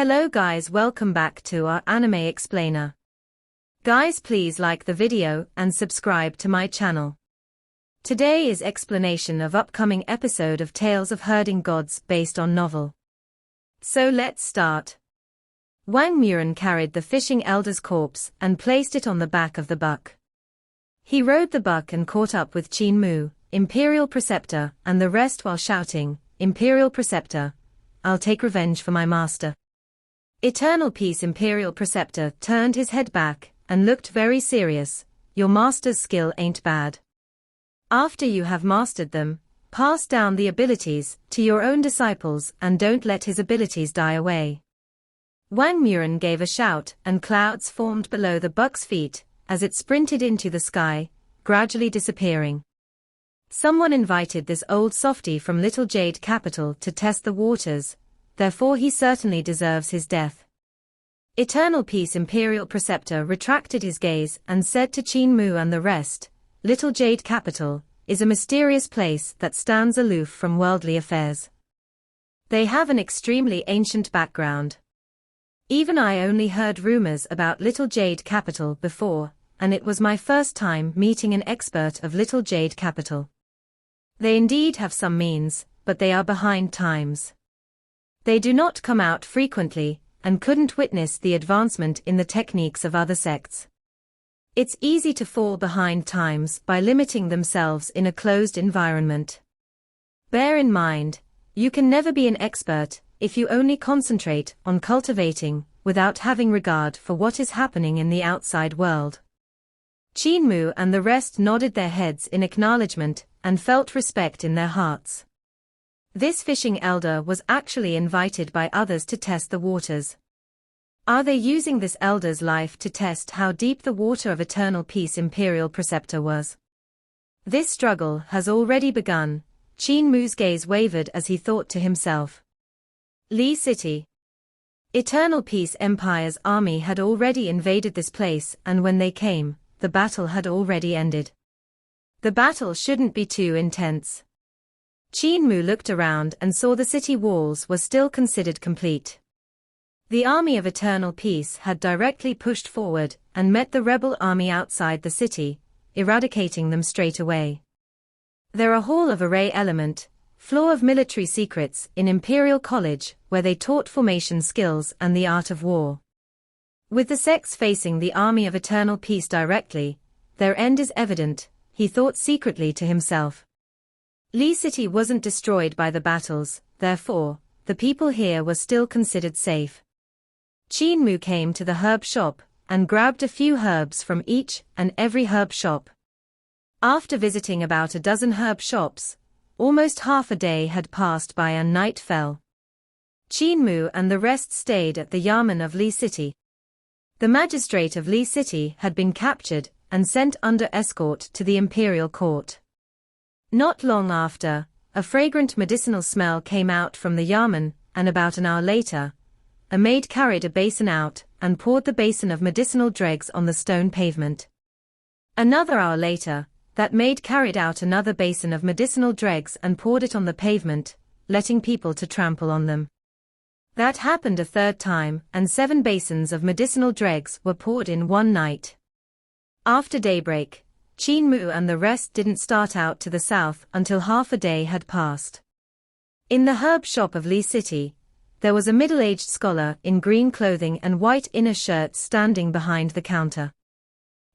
Hello guys, welcome back to our anime explainer. Guys, please like the video and subscribe to my channel. Today is explanation of upcoming episode of Tales of Herding Gods based on novel. So let's start. Wang Muren carried the fishing elder's corpse and placed it on the back of the buck. He rode the buck and caught up with Qin Mu, Imperial Preceptor, and the rest while shouting, "Imperial Preceptor, I'll take revenge for my master." Eternal Peace Imperial Preceptor turned his head back and looked very serious. "Your master's skill ain't bad. After you have mastered them, pass down the abilities to your own disciples and don't let his abilities die away." Wang Muren gave a shout and clouds formed below the buck's feet as it sprinted into the sky, gradually disappearing. Someone invited this old softy from Little Jade Capital to test the waters, therefore he certainly deserves his death. Eternal Peace Imperial Preceptor retracted his gaze and said to Qin Mu and the rest, "Little Jade Capital is a mysterious place that stands aloof from worldly affairs. They have an extremely ancient background. Even I only heard rumors about Little Jade Capital before, and it was my first time meeting an expert of Little Jade Capital. They indeed have some means, but they are behind times. They do not come out frequently, and couldn't witness the advancement in the techniques of other sects. It's easy to fall behind times by limiting themselves in a closed environment. Bear in mind, you can never be an expert if you only concentrate on cultivating without having regard for what is happening in the outside world." Qin Mu and the rest nodded their heads in acknowledgement and felt respect in their hearts. This fishing elder was actually invited by others to test the waters. Are they using this elder's life to test how deep the water of Eternal Peace Imperial Preceptor was? This struggle has already begun. Qin Mu's gaze wavered as he thought to himself. Li City. Eternal Peace Empire's army had already invaded this place, and when they came, the battle had already ended. The battle shouldn't be too intense. Qin Mu looked around and saw the city walls were still considered complete. The army of Eternal Peace had directly pushed forward and met the rebel army outside the city, eradicating them straight away. There are Hall of Array Element, floor of military secrets in Imperial College where they taught formation skills and the art of war. With the sects facing the army of Eternal Peace directly, their end is evident, he thought secretly to himself. Li City wasn't destroyed by the battles, therefore, the people here were still considered safe. Qin Mu came to the herb shop and grabbed a few herbs from each and every herb shop. After visiting about a dozen herb shops, almost half a day had passed by and night fell. Qin Mu and the rest stayed at the Yamen of Li City. The magistrate of Li City had been captured and sent under escort to the imperial court. Not long after, a fragrant medicinal smell came out from the Yamen, and about an hour later, a maid carried a basin out and poured the basin of medicinal dregs on the stone pavement. Another hour later, that maid carried out another basin of medicinal dregs and poured it on the pavement, letting people to trample on them. That happened a third time, and 7 basins of medicinal dregs were poured in one night. After daybreak, Qin Mu and the rest didn't start out to the south until half a day had passed. In the herb shop of Li City, there was a middle-aged scholar in green clothing and white inner shirt standing behind the counter.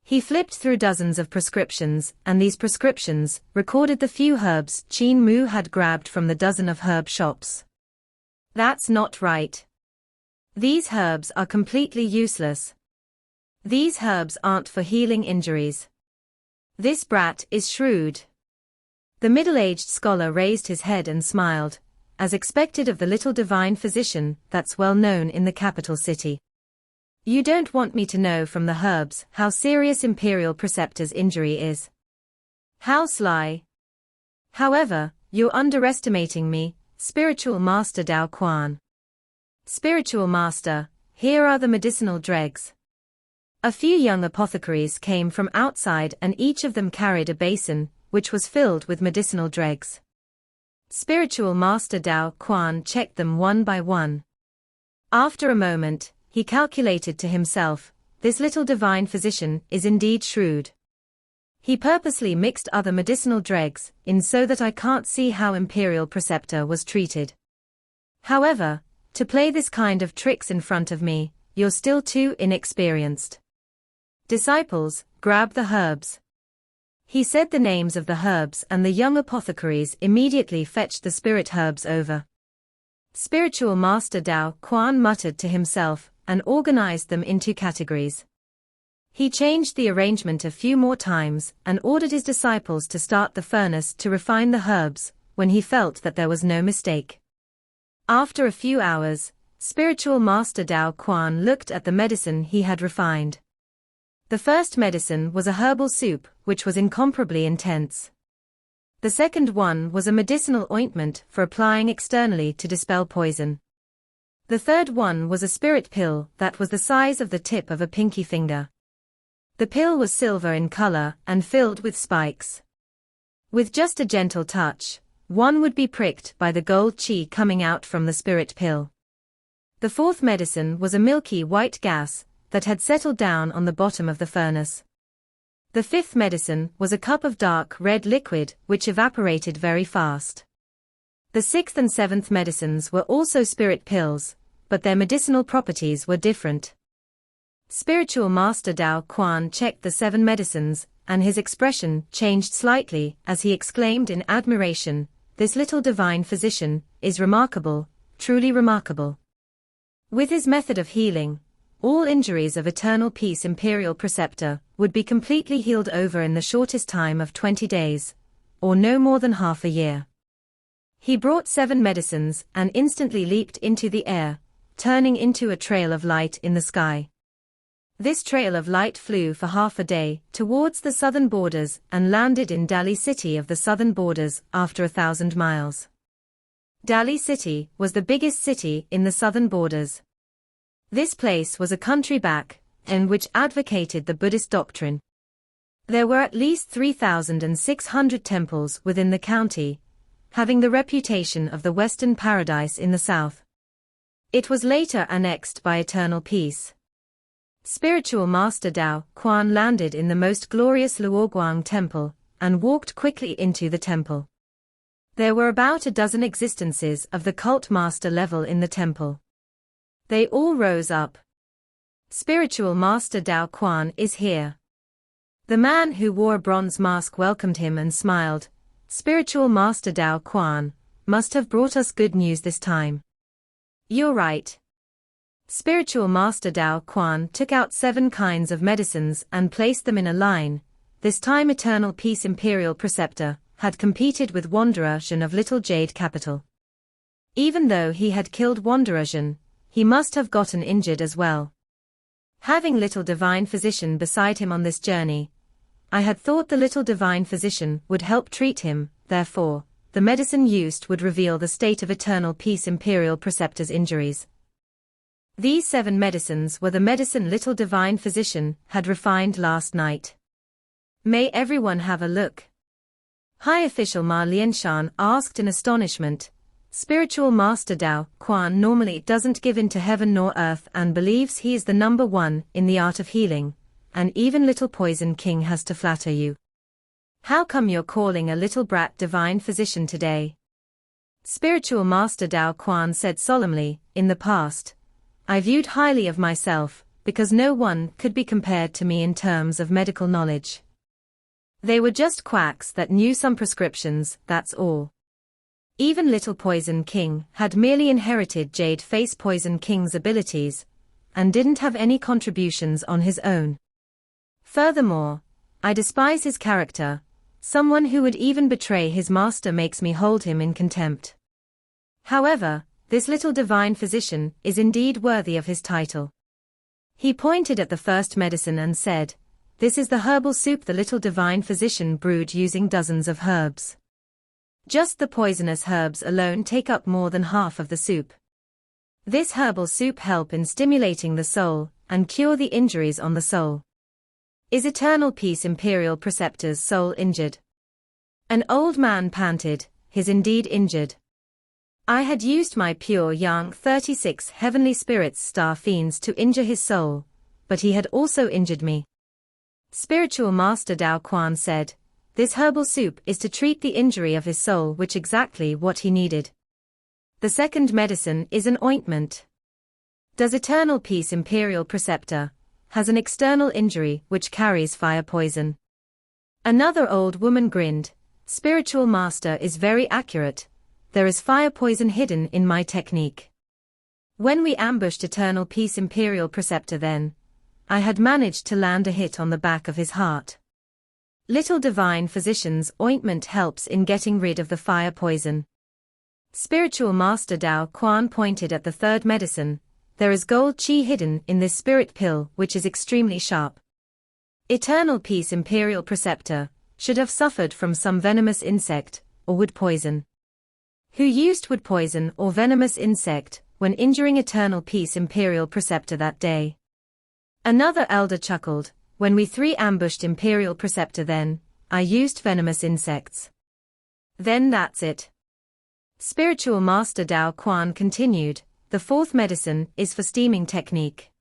He flipped through dozens of prescriptions, and these prescriptions recorded the few herbs Qin Mu had grabbed from the dozen of herb shops. That's not right. These herbs are completely useless. These herbs aren't for healing injuries. This brat is shrewd. The middle-aged scholar raised his head and smiled, as expected of the little divine physician that's well known in the capital city. "You don't want me to know from the herbs how serious Imperial Preceptor's injury is. How sly. However, you're underestimating me, Spiritual Master Dao Quan." "Spiritual Master, here are the medicinal dregs." A few young apothecaries came from outside and each of them carried a basin, which was filled with medicinal dregs. Spiritual Master Dao Quan checked them one by one. After a moment, he calculated to himself, this little divine physician is indeed shrewd. He purposely mixed other medicinal dregs in so that I can't see how imperial preceptor was treated. However, to play this kind of tricks in front of me, you're still too inexperienced. Disciples, grab the herbs. He said the names of the herbs and the young apothecaries immediately fetched the spirit herbs over. Spiritual Master Dao Quan muttered to himself and organized them into categories. He changed the arrangement a few more times and ordered his disciples to start the furnace to refine the herbs when he felt that there was no mistake. After a few hours, Spiritual Master Dao Quan looked at the medicine he had refined. The first medicine was a herbal soup which was incomparably intense. The second one was a medicinal ointment for applying externally to dispel poison. The third one was a spirit pill that was the size of the tip of a pinky finger. The pill was silver in color and filled with spikes. With just a gentle touch, one would be pricked by the gold qi coming out from the spirit pill. The fourth medicine was a milky white gas that had settled down on the bottom of the furnace. The fifth medicine was a cup of dark red liquid which evaporated very fast. The sixth and seventh medicines were also spirit pills, but their medicinal properties were different. Spiritual Master Dao Quan checked the 7 medicines, and his expression changed slightly as he exclaimed in admiration, "This little divine physician is remarkable, truly remarkable." With his method of healing, all injuries of eternal peace imperial preceptor would be completely healed over in the shortest time of 20 days, or no more than half a year. He brought 7 medicines and instantly leaped into the air, turning into a trail of light in the sky. This trail of light flew for half a day towards the southern borders and landed in Dali City of the southern borders after 1,000 miles. Dali City was the biggest city in the southern borders. This place was a country back, and which advocated the Buddhist doctrine. There were at least 3,600 temples within the county, having the reputation of the Western Paradise in the south. It was later annexed by Eternal Peace. Spiritual Master Dao Quan landed in the most glorious Luoguang temple, and walked quickly into the temple. There were about a dozen existences of the cult master level in the temple. They all rose up. Spiritual Master Dao Quan is here. The man who wore a bronze mask welcomed him and smiled. Spiritual Master Dao Quan must have brought us good news this time. You're right. Spiritual Master Dao Quan took out 7 kinds of medicines and placed them in a line. This time Eternal Peace Imperial Preceptor had competed with Wanderer Zhen of Little Jade Capital. Even though he had killed Wanderer Zhen, he must have gotten injured as well. Having Little Divine Physician beside him on this journey, I had thought the Little Divine Physician would help treat him, therefore, the medicine used would reveal the state of Eternal Peace Imperial Preceptor's injuries. These 7 medicines were the medicine Little Divine Physician had refined last night. May everyone have a look? High official Ma Lianshan asked in astonishment. Spiritual Master Dao Quan normally doesn't give in to heaven nor earth and believes he is the number 1 in the art of healing, and even Little Poison King has to flatter you. How come you're calling a little brat divine physician today? Spiritual Master Dao Quan said solemnly, in the past, I viewed highly of myself, because no one could be compared to me in terms of medical knowledge. They were just quacks that knew some prescriptions, that's all. Even Little Poison King had merely inherited Jade Face Poison King's abilities, and didn't have any contributions on his own. Furthermore, I despise his character. Someone who would even betray his master makes me hold him in contempt. However, this little divine physician is indeed worthy of his title. He pointed at the first medicine and said, "This is the herbal soup the little divine physician brewed using dozens of herbs. Just the poisonous herbs alone take up more than half of the soup. This herbal soup help in stimulating the soul and cure the injuries on the soul." Is Eternal Peace Imperial Preceptor's soul injured? An old man panted, "His indeed injured. I had used my pure Yang 36 heavenly spirits star fiends to injure his soul, but he had also injured me. Spiritual Master Dao Quan said, "This herbal soup is to treat the injury of his soul, which exactly what he needed." The second medicine is an ointment. Does Eternal Peace Imperial Preceptor has an external injury which carries fire poison? Another old woman grinned. Spiritual Master is very accurate. There is fire poison hidden in my technique. When we ambushed Eternal Peace Imperial Preceptor then, I had managed to land a hit on the back of his heart. Little Divine Physician's ointment helps in getting rid of the fire poison. Spiritual Master Dao Quan pointed at the third medicine. There is gold qi hidden in this spirit pill which is extremely sharp. Eternal Peace Imperial Preceptor should have suffered from some venomous insect or wood poison. Who used wood poison or venomous insect when injuring Eternal Peace Imperial Preceptor that day? Another elder chuckled. When we three ambushed Imperial Preceptor then, I used venomous insects. Then that's it. Spiritual Master Dao Quan continued, the fourth medicine is for steaming technique.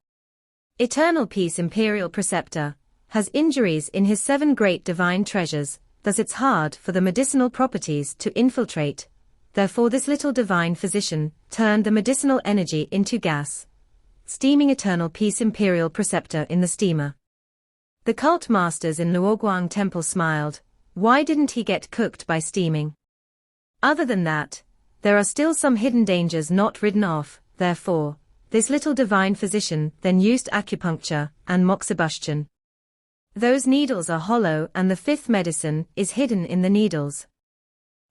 Eternal Peace Imperial Preceptor has injuries in his 7 great divine treasures, thus it's hard for the medicinal properties to infiltrate. Therefore this little divine physician turned the medicinal energy into gas, steaming Eternal Peace Imperial Preceptor in the steamer. The cult masters in Luoguang Temple smiled. Why didn't he get cooked by steaming? Other than that, there are still some hidden dangers not ridden off, therefore, this little divine physician then used acupuncture and moxibustion. Those needles are hollow and the fifth medicine is hidden in the needles.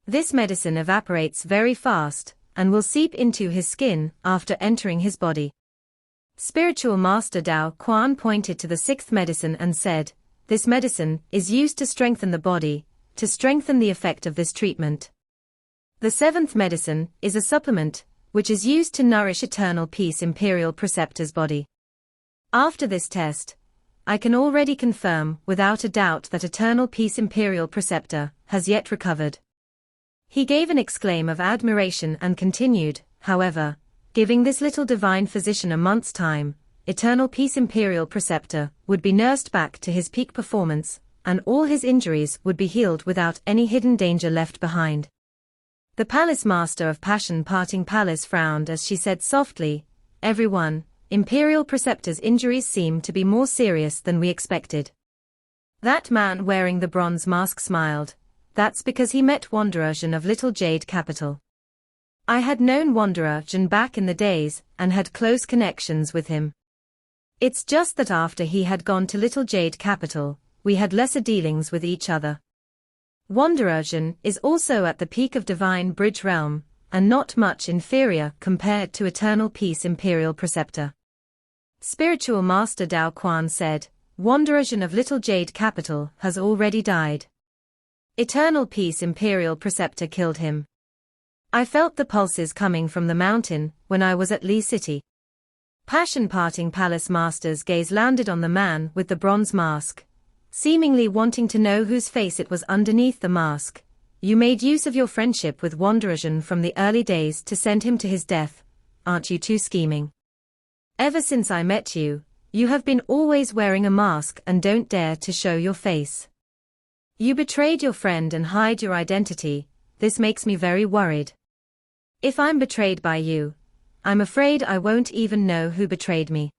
This medicine evaporates very fast and will seep into his skin after entering his body. Spiritual Master Dao Quan pointed to the sixth medicine and said, this medicine is used to strengthen the body, to strengthen the effect of this treatment. The seventh medicine is a supplement, which is used to nourish Eternal Peace Imperial Preceptor's body. After this test, I can already confirm without a doubt that Eternal Peace Imperial Preceptor has yet recovered. He gave an exclaim of admiration and continued, however, giving this little divine physician a month's time, Eternal Peace Imperial Preceptor would be nursed back to his peak performance, and all his injuries would be healed without any hidden danger left behind. The Palace Master of Passion Parting Palace frowned as she said softly, everyone, Imperial Preceptor's injuries seem to be more serious than we expected. That man wearing the bronze mask smiled. That's because he met Wanderer Jin of Little Jade Capital. I had known Wanderer Jin back in the days and had close connections with him. It's just that after he had gone to Little Jade Capital, we had lesser dealings with each other. Wanderer Jin is also at the peak of Divine Bridge Realm, and not much inferior compared to Eternal Peace Imperial Preceptor. Spiritual Master Dao Quan said, Wanderer Jin of Little Jade Capital has already died. Eternal Peace Imperial Preceptor killed him. I felt the pulses coming from the mountain when I was at Lee City. Passion Parting Palace Master's gaze landed on the man with the bronze mask, seemingly wanting to know whose face it was underneath the mask. You made use of your friendship with Wanderer Jin from the early days to send him to his death, aren't you too scheming? Ever since I met you, you have been always wearing a mask and don't dare to show your face. You betrayed your friend and hide your identity. This makes me very worried. If I'm betrayed by you, I'm afraid I won't even know who betrayed me.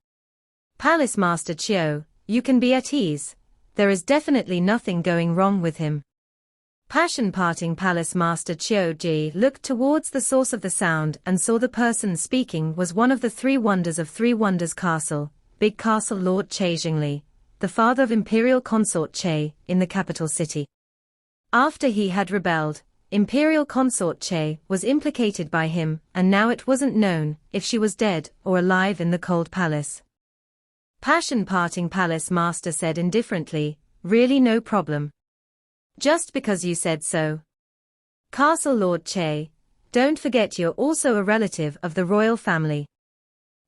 Palace Master Chiu, you can be at ease. There is definitely nothing going wrong with him. Passion Parting Palace Master Chiu Ji looked towards the source of the sound and saw the person speaking was one of the 3 wonders of 3 Wonders Castle, Big Castle Lord Che Jingli, the father of Imperial Consort Che, in the capital city. After he had rebelled, Imperial Consort Che was implicated by him, and now it wasn't known if she was dead or alive in the cold palace. Passion Parting Palace Master said indifferently, really no problem. Just because you said so. Castle Lord Che, don't forget you're also a relative of the royal family.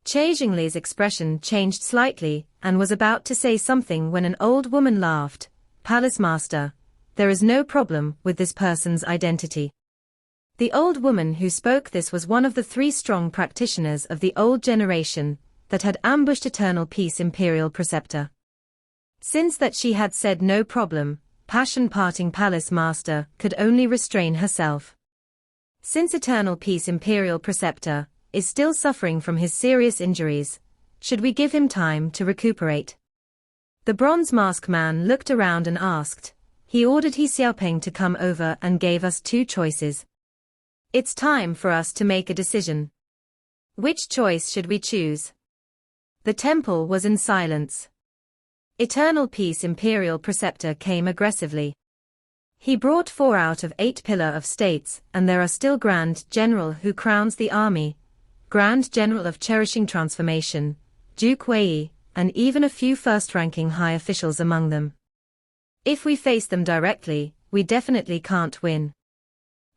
Che Jingli's expression changed slightly and was about to say something when an old woman laughed. Palace Master, there is no problem with this person's identity. The old woman who spoke this was one of the 3 strong practitioners of the old generation that had ambushed Eternal Peace Imperial Preceptor. Since that she had said no problem, passion-parting Palace Master could only restrain herself. Since Eternal Peace Imperial Preceptor is still suffering from his serious injuries, should we give him time to recuperate? The bronze mask man looked around and asked. He ordered He Xiaopeng to come over and gave us 2 choices. It's time for us to make a decision. Which choice should we choose? The temple was in silence. Eternal Peace Imperial Preceptor came aggressively. He brought 4 out of 8 pillar of states, and there are still Grand General who crowns the army, Grand General of Cherishing Transformation, Duke Wei, and even a few first-ranking high officials among them. If we face them directly, we definitely can't win.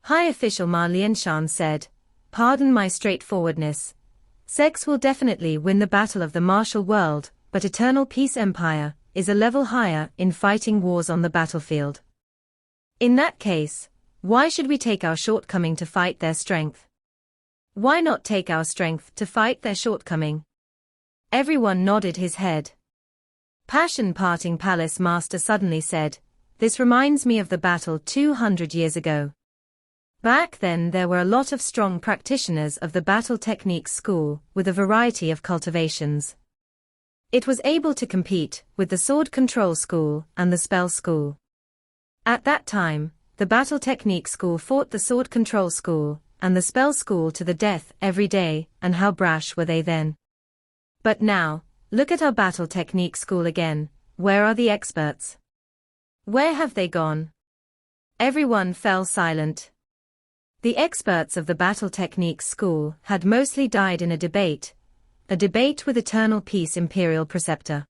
High official Ma Lianshan said, "Pardon my straightforwardness. Sex will definitely win the battle of the martial world, but Eternal Peace Empire is a level higher in fighting wars on the battlefield. In that case, why should we take our shortcoming to fight their strength? Why not take our strength to fight their shortcoming?" Everyone nodded his head. Passion-parting Palace Master suddenly said, "This reminds me of the battle 200 years ago. Back then there were a lot of strong practitioners of the battle techniques school with a variety of cultivations. It was able to compete with the sword control school and the spell school. At that time, the battle technique school fought the sword control school and the spell school to the death every day, and how brash were they then? But now, look at our battle technique school again. Where are the experts? Where have they gone?" Everyone fell silent. The experts of the battle techniques school had mostly died in a debate with Eternal Peace Imperial Preceptor.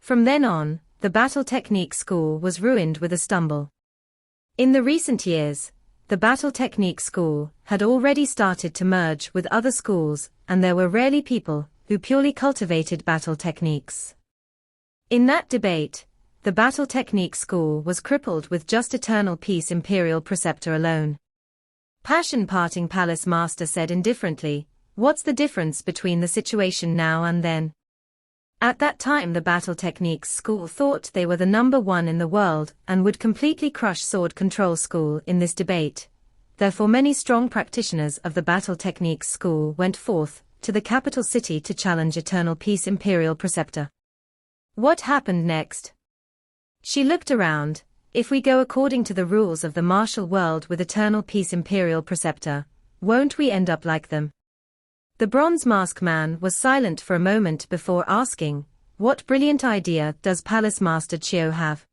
From then on, the battle technique school was ruined with a stumble. In the recent years, the battle technique school had already started to merge with other schools, and there were rarely people who purely cultivated battle techniques. In that debate, the battle technique school was crippled with just Eternal Peace Imperial Preceptor alone. Passion-parting Palace Master said indifferently, "What's the difference between the situation now and then?" At that time the battle techniques school thought they were the number 1 in the world and would completely crush sword control school in this debate. Therefore many strong practitioners of the battle techniques school went forth to the capital city to challenge Eternal Peace Imperial Preceptor. What happened next? She looked around. If we go according to the rules of the martial world with Eternal Peace Imperial Preceptor, won't we end up like them? The bronze mask man was silent for a moment before asking, "What brilliant idea does Palace Master Chiu have?"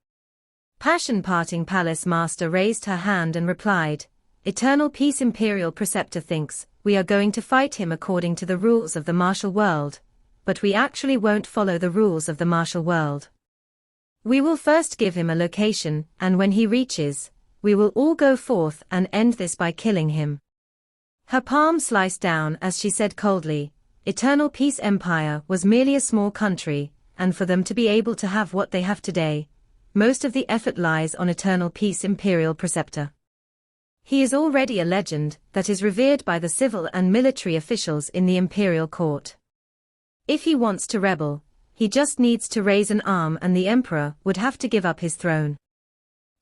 Passion-parting Palace Master raised her hand and replied, "Eternal Peace Imperial Preceptor thinks we are going to fight him according to the rules of the martial world, but we actually won't follow the rules of the martial world. We will first give him a location, and when he reaches, we will all go forth and end this by killing him." Her palm sliced down as she said coldly, "Eternal Peace Empire was merely a small country, and for them to be able to have what they have today, most of the effort lies on Eternal Peace Imperial Preceptor. He is already a legend that is revered by the civil and military officials in the imperial court. If he wants to rebel, he just needs to raise an arm and the emperor would have to give up his throne.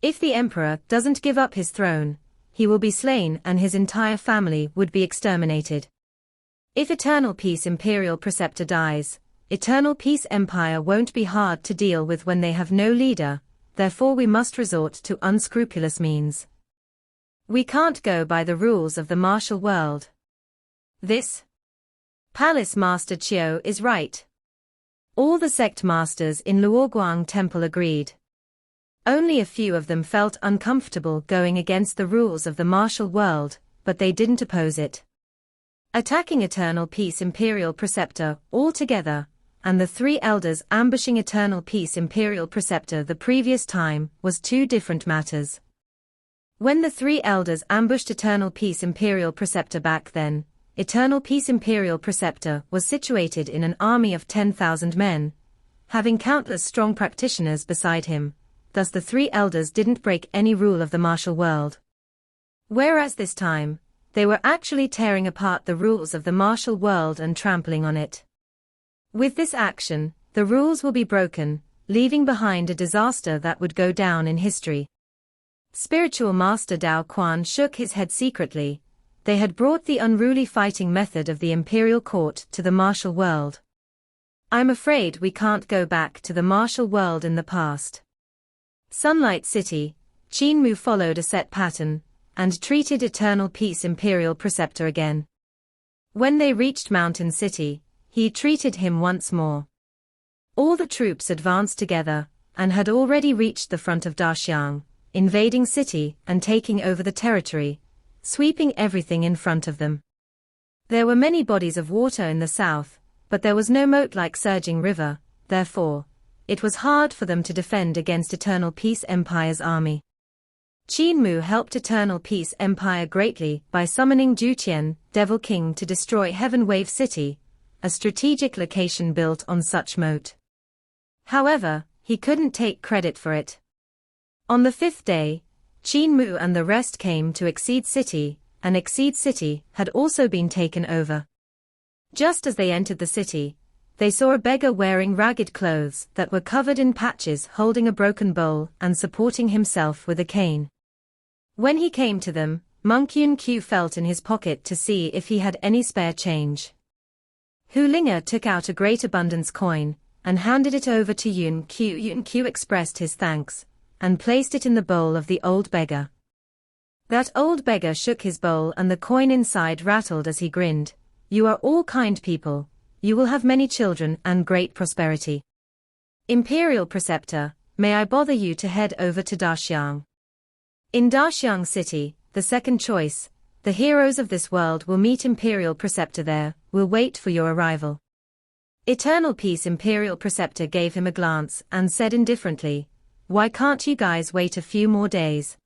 If the emperor doesn't give up his throne, he will be slain and his entire family would be exterminated. If Eternal Peace Imperial Preceptor dies, Eternal Peace Empire won't be hard to deal with when they have no leader, therefore we must resort to unscrupulous means. We can't go by the rules of the martial world. This Palace Master Chiu is right. All the sect masters in Luoguang Temple agreed. Only a few of them felt uncomfortable going against the rules of the martial world, but they didn't oppose it. Attacking Eternal Peace Imperial Preceptor altogether, and the 3 elders ambushing Eternal Peace Imperial Preceptor the previous time was 2 different matters. When the 3 elders ambushed Eternal Peace Imperial Preceptor back then, Eternal Peace Imperial Preceptor was situated in an army of 10,000 men, having countless strong practitioners beside him, thus the 3 elders didn't break any rule of the martial world. Whereas this time, they were actually tearing apart the rules of the martial world and trampling on it. With this action, the rules will be broken, leaving behind a disaster that would go down in history. Spiritual Master Dao Quan shook his head secretly. They had brought the unruly fighting method of the imperial court to the martial world. I'm afraid we can't go back to the martial world in the past. Sunlight City, Qin Mu followed a set pattern, and treated Eternal Peace Imperial Preceptor again. When they reached Mountain City, he treated him once more. All the troops advanced together, and had already reached the front of Daxiang, invading city and taking over the territory, sweeping everything in front of them. There were many bodies of water in the south, but there was no moat like surging river, therefore, it was hard for them to defend against Eternal Peace Empire's army. Qin Mu helped Eternal Peace Empire greatly by summoning Jutian, Devil King, to destroy Heaven Wave City, a strategic location built on such moat. However, he couldn't take credit for it. On the fifth day, Qin Mu and the rest came to Exceed City, and Exceed City had also been taken over. Just as they entered the city, they saw a beggar wearing ragged clothes that were covered in patches holding a broken bowl and supporting himself with a cane. When he came to them, Monk Yun Q felt in his pocket to see if he had any spare change. Hu Linga took out a great abundance coin, and handed it over to Yun Q. Yun Q expressed his thanks, and placed it in the bowl of the old beggar. That old beggar shook his bowl and the coin inside rattled as he grinned. You are all kind people, you will have many children and great prosperity. Imperial Preceptor, may I bother you to head over to Daxiang? In Daxiang City, the second choice, the heroes of this world will meet Imperial Preceptor there, will wait for your arrival. Eternal Peace Imperial Preceptor gave him a glance and said indifferently, why can't you guys wait a few more days?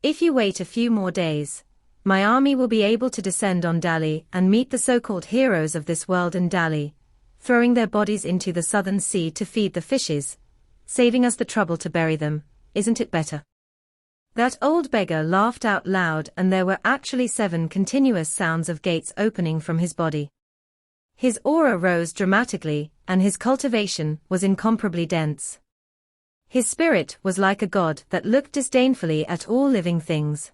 If you wait a few more days, my army will be able to descend on Dali and meet the so-called heroes of this world in Dali, throwing their bodies into the southern sea to feed the fishes, saving us the trouble to bury them, isn't it better? That old beggar laughed out loud and there were actually 7 continuous sounds of gates opening from his body. His aura rose dramatically, and his cultivation was incomparably dense. His spirit was like a god that looked disdainfully at all living things.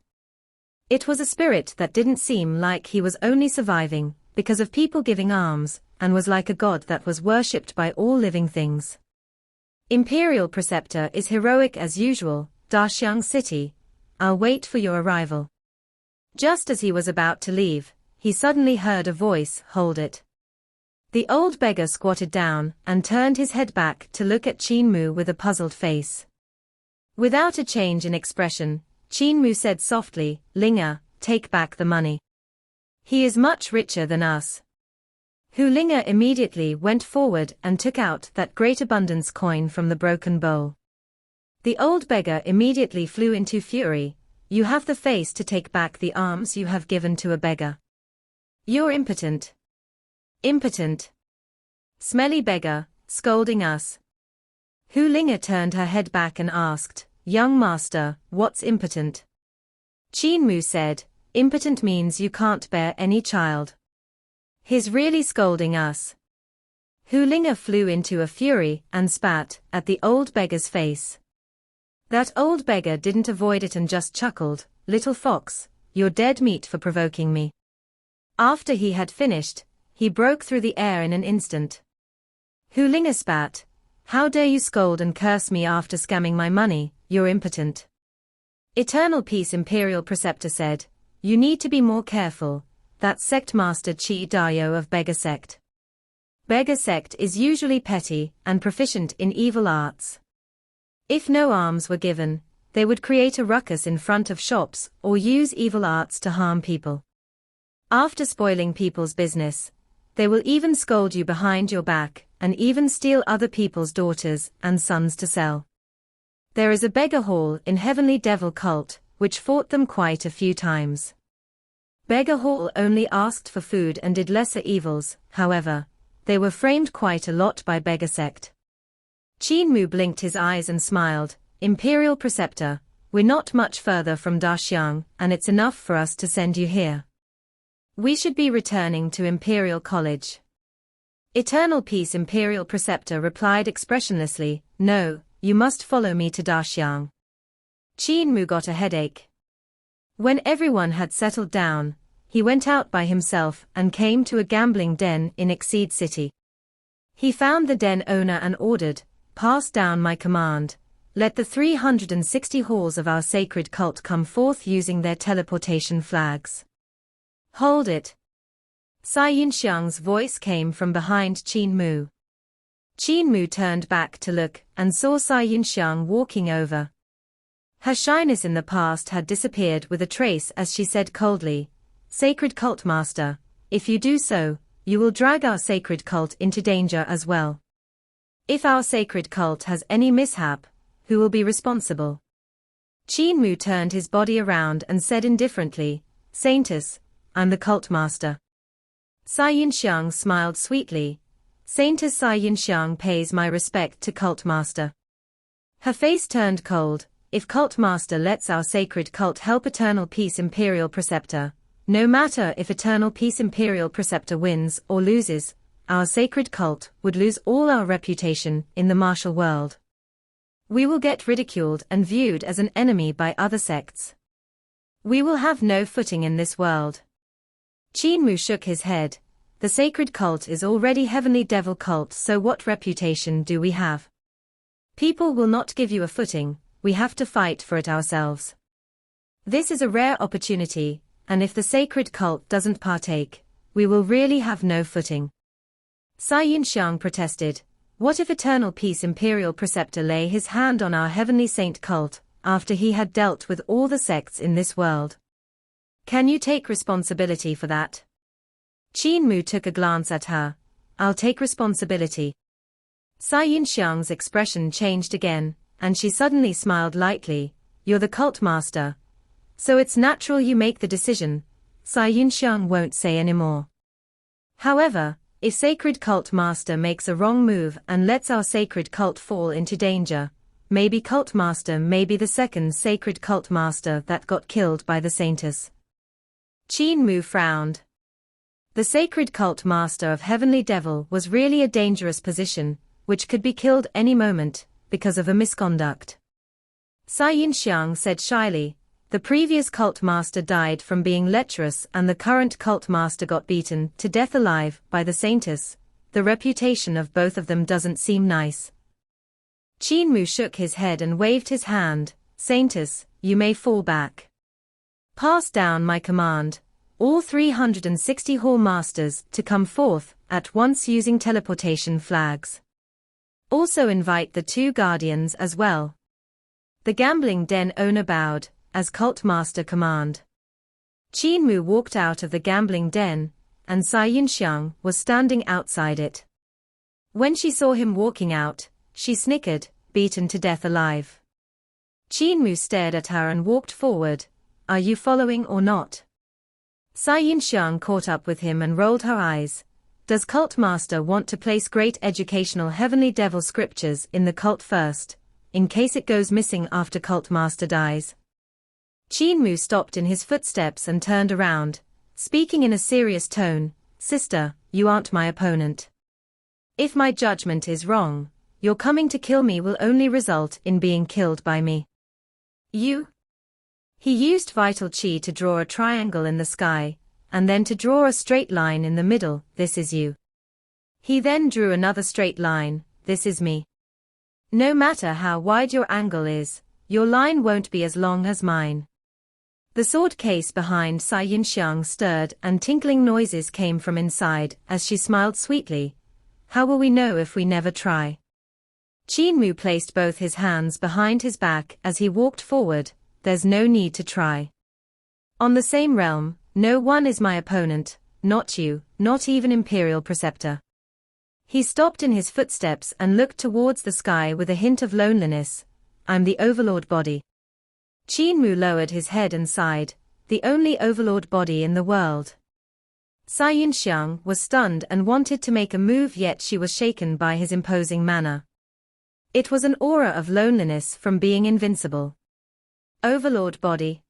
It was a spirit that didn't seem like he was only surviving because of people giving alms, and was like a god that was worshipped by all living things. Imperial Preceptor is heroic as usual, Daxiang City, I'll wait for your arrival. Just as he was about to leave, he suddenly heard a voice, hold it. The old beggar squatted down and turned his head back to look at Qin Mu with a puzzled face. Without a change in expression, Qin Mu said softly, Linga, take back the money. He is much richer than us. Hu Linga immediately went forward and took out that great abundance coin from the broken bowl. The old beggar immediately flew into fury. You have the face to take back the alms you have given to a beggar. You're impotent. Impotent. Smelly beggar, scolding us. Hu Linga turned her head back and asked, Young master, what's impotent? Qin Mu said, impotent means you can't bear any child. He's really scolding us. Hu Linga flew into a fury and spat at the old beggar's face. That old beggar didn't avoid it and just chuckled, little fox, you're dead meat for provoking me. After he had finished, he broke through the air in an instant. Hu Linga spat, how dare you scold and curse me after scamming my money, you're impotent. Eternal Peace Imperial Preceptor said, you need to be more careful, that's Sect Master Chi Dayo of Beggar Sect. Beggar Sect is usually petty and proficient in evil arts. If no alms were given, they would create a ruckus in front of shops or use evil arts to harm people. After spoiling people's business, they will even scold you behind your back and even steal other people's daughters and sons to sell. There is a beggar hall in Heavenly Devil Cult, which fought them quite a few times. Beggar hall only asked for food and did lesser evils, however, they were framed quite a lot by Beggar Sect. Qin Mu blinked his eyes and smiled, Imperial Preceptor, we're not much further from Daxiang, and it's enough for us to send you here. We should be returning to Imperial College. Eternal Peace Imperial Preceptor replied expressionlessly, no, you must follow me to Daxiang. Qin Mu got a headache. When everyone had settled down, he went out by himself and came to a gambling den in Exceed City. He found the den owner and ordered, pass down my command, let the 360 halls of our sacred cult come forth using their teleportation flags. Hold it. Sai Yinxiang's voice came from behind Qin Mu. Qin Mu turned back to look and saw Sai Yinxiang walking over. Her shyness in the past had disappeared with a trace as she said coldly, Sacred Cult Master, if you do so, you will drag our sacred cult into danger as well. If our sacred cult has any mishap, who will be responsible? Qin Mu turned his body around and said indifferently, Saintess, I'm the cult master. Sai Yinxiang smiled sweetly. Saintess Sai Yinxiang pays my respect to cult master. Her face turned cold. If cult master lets our sacred cult help Eternal Peace Imperial Preceptor, no matter if Eternal Peace Imperial Preceptor wins or loses, our sacred cult would lose all our reputation in the martial world. We will get ridiculed and viewed as an enemy by other sects. We will have no footing in this world. Qin Mu shook his head. The sacred cult is already Heavenly Devil cult, so what reputation do we have? People will not give you a footing, we have to fight for it ourselves. This is a rare opportunity, and if the sacred cult doesn't partake, we will really have no footing. Sai Yinxiang protested, what if Eternal Peace Imperial Preceptor lay his hand on our Heavenly Saint cult, after he had dealt with all the sects in this world? Can you take responsibility for that? Qin Mu took a glance at her. I'll take responsibility. Sai Yinxiang's expression changed again, and she suddenly smiled lightly. You're the cult master, so it's natural you make the decision. Sai Yinxiang won't say anymore. However, if sacred cult master makes a wrong move and lets our sacred cult fall into danger, maybe cult master may be the second sacred cult master that got killed by the saintess. Qin Mu frowned. The sacred cult master of Heavenly Devil was really a dangerous position, which could be killed any moment, because of a misconduct. Sai Yinxiang said shyly, the previous cult master died from being lecherous and the current cult master got beaten to death alive by the saintess. The reputation of both of them doesn't seem nice. Qin Mu shook his head and waved his hand, Saintess, you may fall back. Pass down my command, all 360 hall masters to come forth at once using teleportation flags. Also invite the 2 guardians as well. The gambling den owner bowed, as cult master command. Qin Mu walked out of the gambling den, and Sai Yinxiang was standing outside it. When she saw him walking out, she snickered, beaten to death alive. Qin Mu stared at her and walked forward. Are you following or not? Sai Yinxiang caught up with him and rolled her eyes. Does cult master want to place great educational Heavenly Devil scriptures in the cult first, in case it goes missing after cult master dies? Qin Mu stopped in his footsteps and turned around, speaking in a serious tone, Sister, you aren't my opponent. If my judgment is wrong, your coming to kill me will only result in being killed by me. You? He used vital chi to draw a triangle in the sky, and then to draw a straight line in the middle, this is you. He then drew another straight line, this is me. No matter how wide your angle is, your line won't be as long as mine. The sword case behind Sai Yinxiang stirred and tinkling noises came from inside as she smiled sweetly. How will we know if we never try? Qin Mu placed both his hands behind his back as he walked forward. There's no need to try. On the same realm, no one is my opponent, not you, not even Imperial Preceptor. He stopped in his footsteps and looked towards the sky with a hint of loneliness. I'm the Overlord body. Qin Mu lowered his head and sighed, the only Overlord body in the world. Sai Yinxiang was stunned and wanted to make a move, yet she was shaken by his imposing manner. It was an aura of loneliness from being invincible. Overlord body.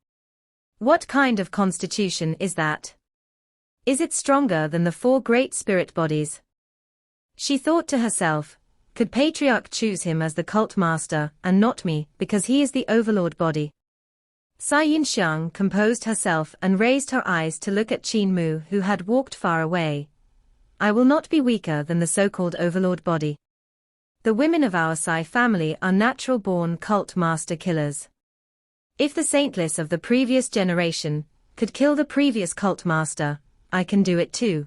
What kind of constitution is that? Is it stronger than the 4 great spirit bodies? She thought to herself, could Patriarch choose him as the cult master and not me because he is the overlord body? Sai Yinxiang composed herself and raised her eyes to look at Qin Mu, who had walked far away. I will not be weaker than the so-called overlord body. The women of our Sai family are natural-born cult master killers. If the saintless of the previous generation could kill the previous cult master, I can do it too.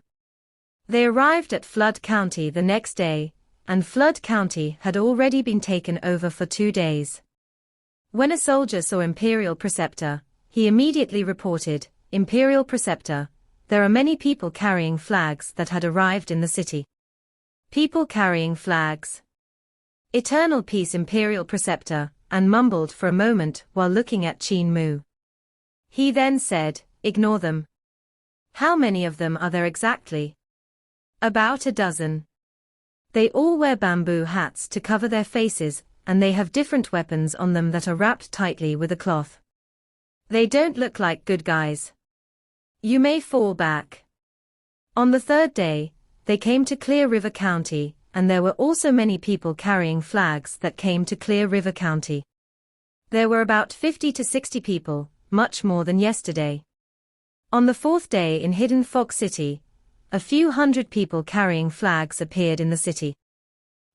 They arrived at Flood County the next day, and Flood County had already been taken over for 2 days. When a soldier saw Imperial Preceptor, he immediately reported, Imperial Preceptor, there are many people carrying flags that had arrived in the city. People carrying flags. Eternal Peace Imperial Preceptor, and mumbled for a moment while looking at Qin Mu. He then said, ignore them. How many of them are there exactly? About a dozen. They all wear bamboo hats to cover their faces, and they have different weapons on them that are wrapped tightly with a cloth. They don't look like good guys. You may fall back. On the 3rd day, they came to Clear River County, and there were also many people carrying flags that came to Clear River County. There were about 50 to 60 people, much more than yesterday. On the 4th day in Hidden Fog City, a few hundred people carrying flags appeared in the city.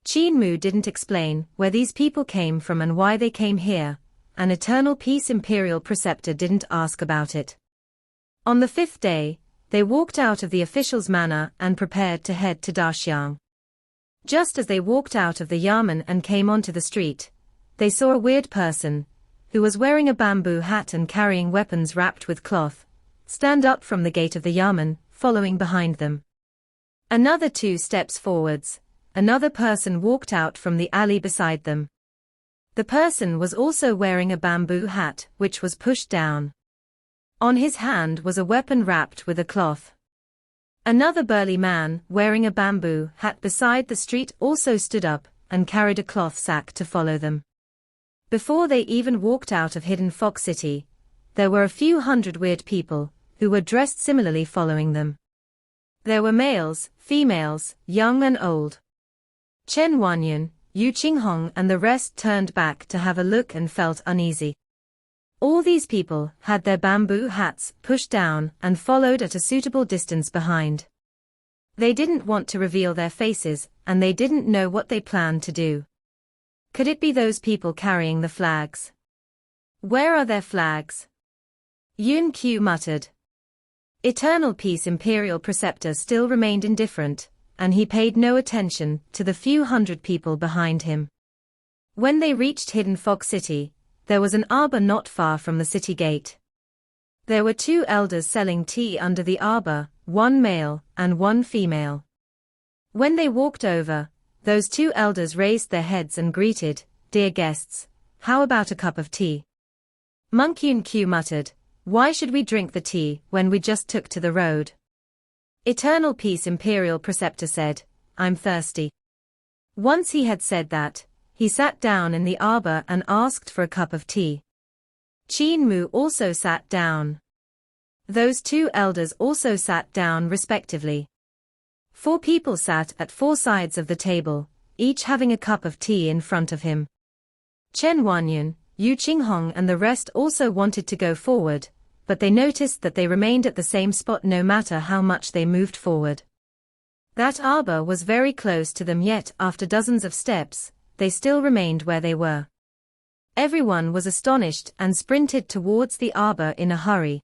Qin Mu didn't explain where these people came from and why they came here, and Eternal Peace Imperial Preceptor didn't ask about it. On the 5th day, they walked out of the official's manor and prepared to head to Daxiang. Just as they walked out of the yamen and came onto the street, they saw a weird person, who was wearing a bamboo hat and carrying weapons wrapped with cloth, stand up from the gate of the yamen, following behind them. Another 2 steps forwards, another person walked out from the alley beside them. The person was also wearing a bamboo hat, which was pushed down. On his hand was a weapon wrapped with a cloth. Another burly man, wearing a bamboo hat beside the street, also stood up and carried a cloth sack to follow them. Before they even walked out of Hidden Fog City, there were a few hundred weird people, who were dressed similarly following them. There were males, females, young and old. Chen Wanyan, Yu Qinghong and the rest turned back to have a look and felt uneasy. All these people had their bamboo hats pushed down and followed at a suitable distance behind. They didn't want to reveal their faces, and they didn't know what they planned to do. Could it be those people carrying the flags? Where are their flags? Yun Q muttered. Eternal Peace Imperial Preceptor still remained indifferent, and he paid no attention to the few hundred people behind him. When they reached Hidden Fog City, there was an arbor not far from the city gate. There were 2 elders selling tea under the arbor, 1 male and 1 female. When they walked over, those 2 elders raised their heads and greeted, "Dear guests, how about a cup of tea?" Monk Yun Q muttered, "Why should we drink the tea when we just took to the road?" Eternal Peace Imperial Preceptor said, "I'm thirsty." Once he had said that, he sat down in the arbor and asked for a cup of tea. Qin Mu also sat down. Those 2 elders also sat down respectively. 4 people sat at 4 sides of the table, each having a cup of tea in front of him. Chen Wanyan, Yu Qinghong and the rest also wanted to go forward, but they noticed that they remained at the same spot no matter how much they moved forward. That arbor was very close to them, yet after dozens of steps, they still remained where they were. Everyone was astonished and sprinted towards the arbor in a hurry.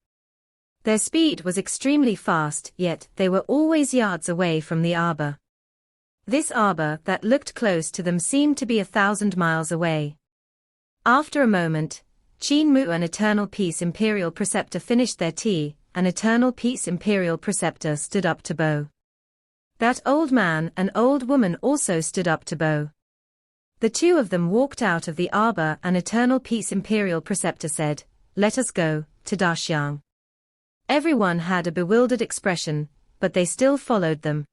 Their speed was extremely fast, yet they were always yards away from the arbor. This arbor that looked close to them seemed to be 1,000 miles away. After a moment, Qin Mu and Eternal Peace Imperial Preceptor finished their tea, and Eternal Peace Imperial Preceptor stood up to bow. That old man and old woman also stood up to bow. The 2 of them walked out of the arbor and Eternal Peace Imperial Preceptor said, "Let us go to Daxiang." Everyone had a bewildered expression, but they still followed them.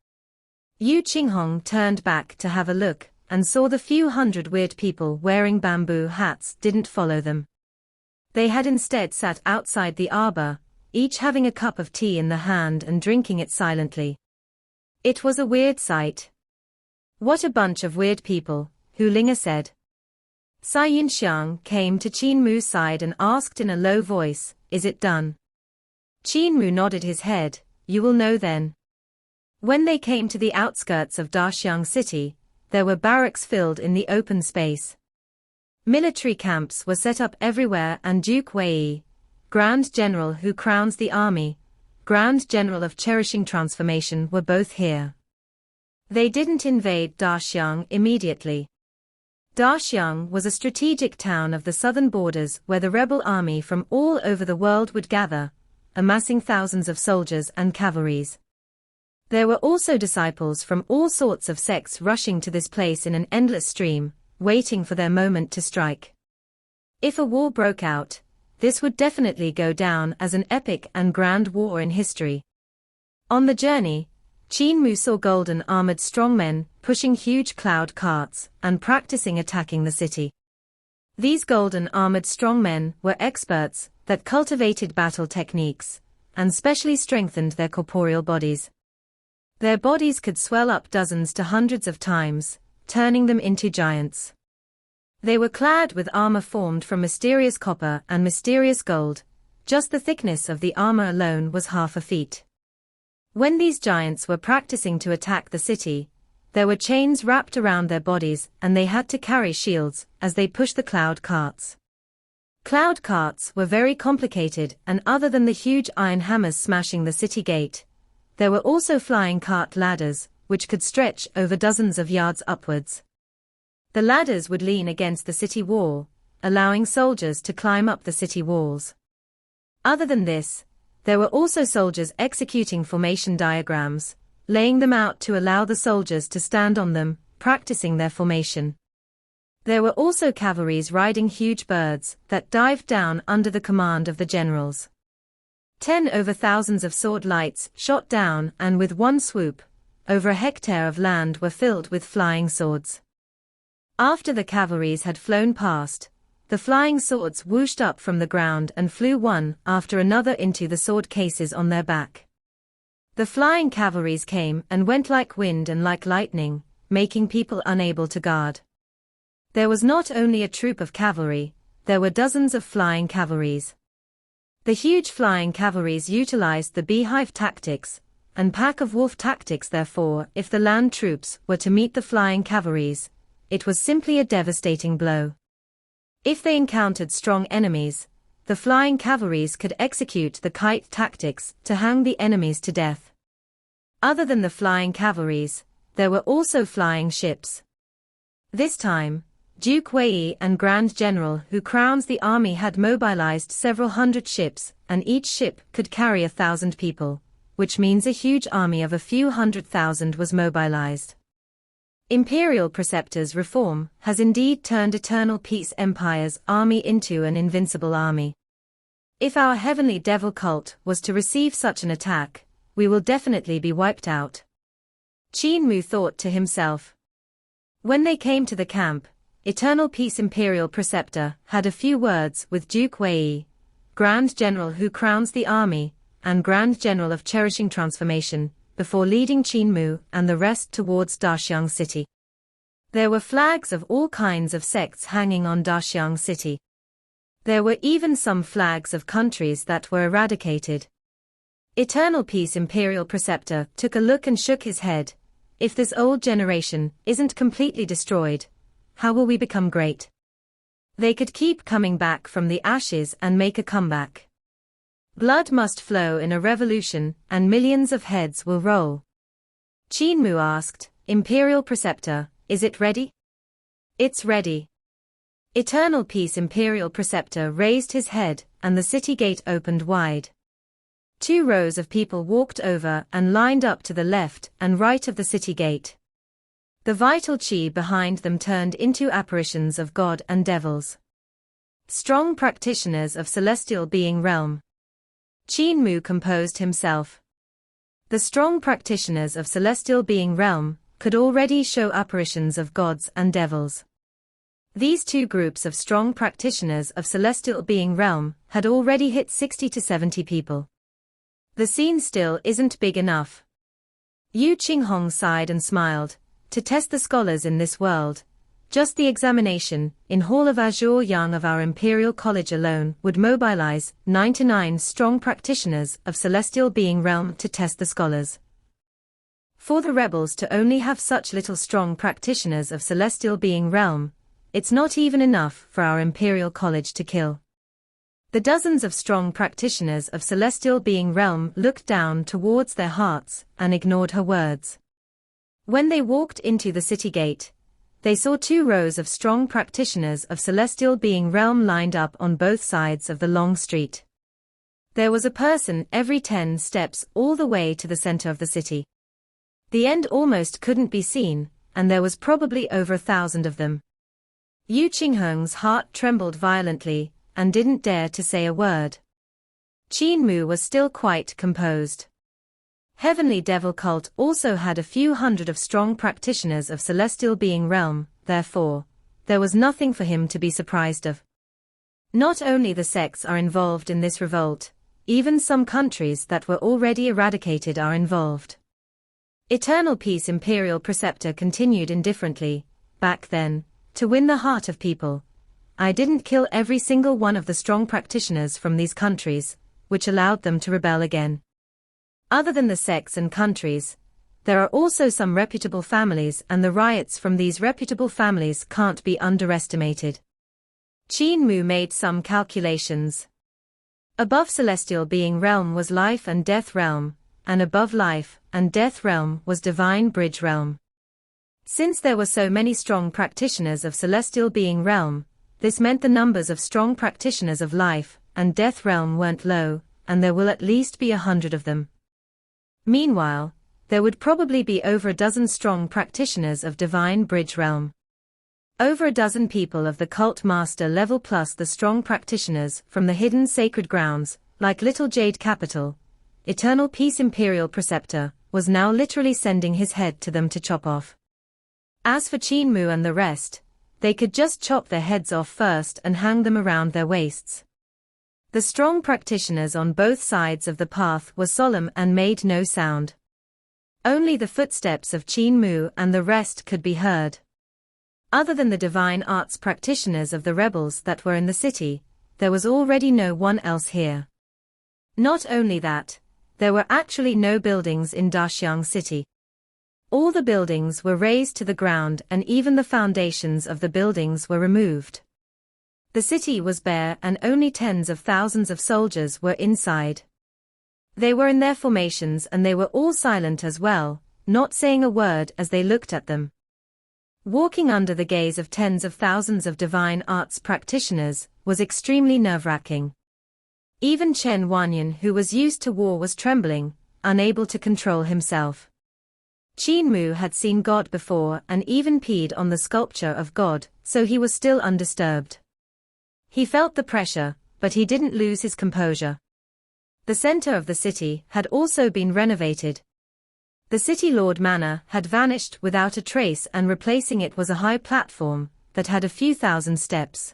Yu Qinghong turned back to have a look, and saw the few hundred weird people wearing bamboo hats didn't follow them. They had instead sat outside the arbor, each having a cup of tea in the hand and drinking it silently. It was a weird sight. "What a bunch of weird people," Hu Linga said. Sai Yinxiang came to Qin Mu's side and asked in a low voice, "Is it done?" Qin Mu nodded his head. "You will know then." When they came to the outskirts of Daxiang City, there were barracks filled in the open space. Military camps were set up everywhere, and Duke Wei, Grand General who crowns the army, Grand General of Cherishing Transformation, were both here. They didn't invade Daxiang immediately. Daxiang was a strategic town of the southern borders where the rebel army from all over the world would gather, amassing thousands of soldiers and cavalries. There were also disciples from all sorts of sects rushing to this place in an endless stream, waiting for their moment to strike. If a war broke out, this would definitely go down as an epic and grand war in history. On the journey, Qin Mu saw golden armored strongmen pushing huge cloud carts and practicing attacking the city. These golden armored strongmen were experts that cultivated battle techniques and specially strengthened their corporeal bodies. Their bodies could swell up dozens to hundreds of times, turning them into giants. They were clad with armor formed from mysterious copper and mysterious gold. Just the thickness of the armor alone was half a feet. When these giants were practicing to attack the city, there were chains wrapped around their bodies and they had to carry shields as they pushed the cloud carts. Cloud carts were very complicated, and other than the huge iron hammers smashing the city gate, there were also flying cart ladders, which could stretch over dozens of yards upwards. The ladders would lean against the city wall, allowing soldiers to climb up the city walls. Other than this, there were also soldiers executing formation diagrams, laying them out to allow the soldiers to stand on them, practicing their formation. There were also cavalries riding huge birds that dived down under the command of the generals. 10 over thousands of sword lights shot down, and with one swoop, over a hectare of land were filled with flying swords. After the cavalries had flown past, the flying swords whooshed up from the ground and flew one after another into the sword cases on their back. The flying cavalries came and went like wind and like lightning, making people unable to guard. There was not only a troop of cavalry, there were dozens of flying cavalries. The huge flying cavalries utilized the beehive tactics and pack-of-wolf tactics. Therefore, if the land troops were to meet the flying cavalries, it was simply a devastating blow. If they encountered strong enemies, the flying cavalries could execute the kite tactics to hang the enemies to death. Other than the flying cavalries, there were also flying ships. This time, Duke Wei and Grand General who crowns the army had mobilized several hundred ships, and each ship could carry 1,000 people, which means a huge army of a few 100,000 was mobilized. Imperial Preceptor's reform has indeed turned Eternal Peace Empire's army into an invincible army. If our heavenly devil cult was to receive such an attack, we will definitely be wiped out. Qin Mu thought to himself. When they came to the camp, Eternal Peace Imperial Preceptor had a few words with Duke Wei, Grand General who crowns the army, and Grand General of Cherishing Transformation, before leading Qin Mu and the rest towards Daxiang City. There were flags of all kinds of sects hanging on Daxiang City. There were even some flags of countries that were eradicated. Eternal Peace Imperial Preceptor took a look and shook his head. If this old generation isn't completely destroyed, how will we become great? They could keep coming back from the ashes and make a comeback. Blood must flow in a revolution, and millions of heads will roll. Qin Mu asked, Imperial Preceptor, is it ready? It's ready. Eternal Peace Imperial Preceptor raised his head, and the city gate opened wide. 2 rows of people walked over and lined up to the left and right of the city gate. The vital qi behind them turned into apparitions of God and devils. Strong practitioners of celestial being realm. Qin Mu composed himself. The strong practitioners of celestial being realm could already show apparitions of gods and devils. These two groups of strong practitioners of celestial being realm had already hit 60 to 70 people. The scene still isn't big enough. Yu Qinghong sighed and smiled. To test the scholars in this world, just the examination in Hall of Azure Yang of our Imperial College alone would mobilize 99 strong practitioners of celestial being realm to test the scholars. For the rebels to only have such little strong practitioners of celestial being realm, it's not even enough for our Imperial College to kill. The dozens of strong practitioners of celestial being realm looked down towards their hearts and ignored her words. When they walked into the city gate, they saw 2 rows of strong practitioners of celestial being realm lined up on both sides of the long street. There was a person every 10 steps all the way to the center of the city. The end almost couldn't be seen, and there was probably over 1,000 of them. Yu Qinghong's heart trembled violently, and didn't dare to say a word. Qin Mu was still quite composed. Heavenly Devil Cult also had a few hundred of strong practitioners of celestial being realm, therefore, there was nothing for him to be surprised of. Not only the sects are involved in this revolt, even some countries that were already eradicated are involved. Eternal Peace Imperial Preceptor continued indifferently, back then, to win the heart of people. I didn't kill every single one of the strong practitioners from these countries, which allowed them to rebel again. Other than the sects and countries, there are also some reputable families, and the riots from these reputable families can't be underestimated. Qin Mu made some calculations. Above celestial being realm was life and death realm, and above life and death realm was divine bridge realm. Since there were so many strong practitioners of celestial being realm, this meant the numbers of strong practitioners of life and death realm weren't low, and there will at least be 100 of them. Meanwhile, there would probably be over a dozen strong practitioners of divine bridge realm. Over a dozen people of the cult master level plus the strong practitioners from the hidden sacred grounds, like Little Jade Capital. Eternal Peace Imperial Preceptor was now literally sending his head to them to chop off. As for Qin Mu and the rest, they could just chop their heads off first and hang them around their waists. The strong practitioners on both sides of the path were solemn and made no sound. Only the footsteps of Qin Mu and the rest could be heard. Other than the divine arts practitioners of the rebels that were in the city, there was already no one else here. Not only that, there were actually no buildings in Daxiang City. All the buildings were razed to the ground, and even the foundations of the buildings were removed. The city was bare, and only tens of thousands of soldiers were inside. They were in their formations, and they were all silent as well, not saying a word as they looked at them. Walking under the gaze of tens of thousands of divine arts practitioners was extremely nerve-wracking. Even Chen Wanyan, who was used to war, was trembling, unable to control himself. Qin Mu had seen God before and even peed on the sculpture of God, so he was still undisturbed. He felt the pressure, but he didn't lose his composure. The center of the city had also been renovated. The City Lord Manor had vanished without a trace, and replacing it was a high platform that had a few thousand steps.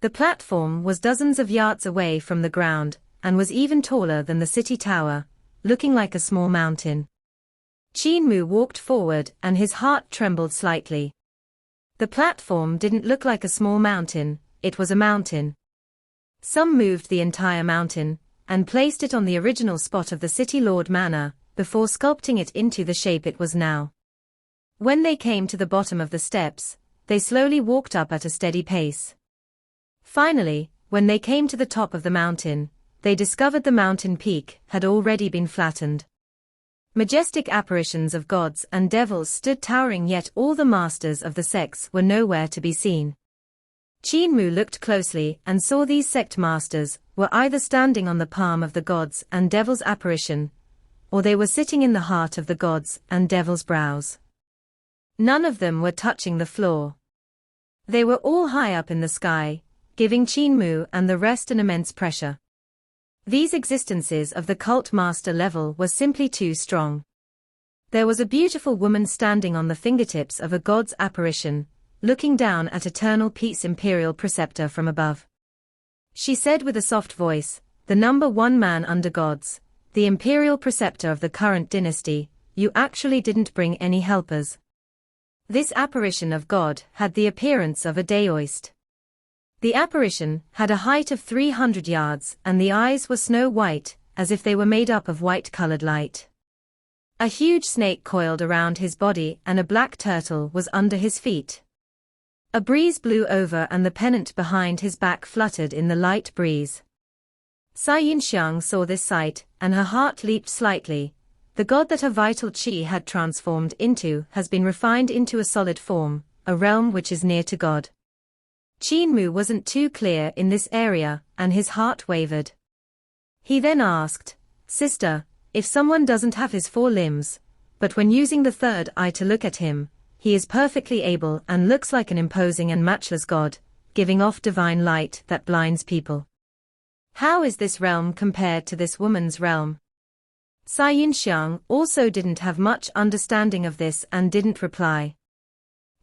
The platform was dozens of yards away from the ground, and was even taller than the city tower, looking like a small mountain. Qin Mu walked forward, and his heart trembled slightly. The platform didn't look like a small mountain, it was a mountain. Some moved the entire mountain, and placed it on the original spot of the City Lord Manor, before sculpting it into the shape it was now. When they came to the bottom of the steps, they slowly walked up at a steady pace. Finally, when they came to the top of the mountain, they discovered the mountain peak had already been flattened. Majestic apparitions of gods and devils stood towering, yet all the masters of the sects were nowhere to be seen. Qin Mu looked closely and saw these sect masters were either standing on the palm of the gods and devils' apparition, or they were sitting in the heart of the gods and devils' brows. None of them were touching the floor. They were all high up in the sky, giving Qin Mu and the rest an immense pressure. These existences of the cult master level were simply too strong. There was a beautiful woman standing on the fingertips of a god's apparition, looking down at Eternal Peace Imperial Preceptor from above. She said with a soft voice, "The number one man under gods, the Imperial Preceptor of the current dynasty, you actually didn't bring any helpers." This apparition of God had the appearance of a daoist. The apparition had a height of 300 yards and the eyes were snow white, as if they were made up of white-colored light. A huge snake coiled around his body and a black turtle was under his feet. A breeze blew over and the pennant behind his back fluttered in the light breeze. Sai Yinxiang saw this sight, and her heart leaped slightly. The god that her vital qi had transformed into has been refined into a solid form, a realm which is near to God. Qin Mu wasn't too clear in this area, and his heart wavered. He then asked, "Sister, if someone doesn't have his four limbs, but when using the third eye to look at him, he is perfectly able and looks like an imposing and matchless god, giving off divine light that blinds people. How is this realm compared to this woman's realm?" Sai Yinxiang also didn't have much understanding of this and didn't reply.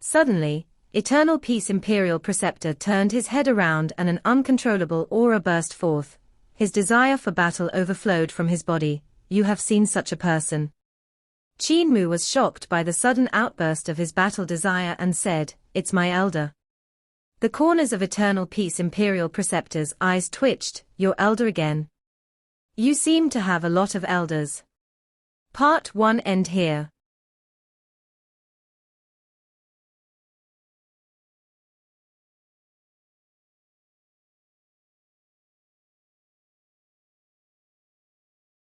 Suddenly, Eternal Peace Imperial Preceptor turned his head around and an uncontrollable aura burst forth. His desire for battle overflowed from his body. "You have seen such a person." Qin Mu was shocked by the sudden outburst of his battle desire and said, "It's my elder." The corners of Eternal Peace Imperial Preceptor's eyes twitched. "Your elder again? You seem to have a lot of elders." Part 1 end here.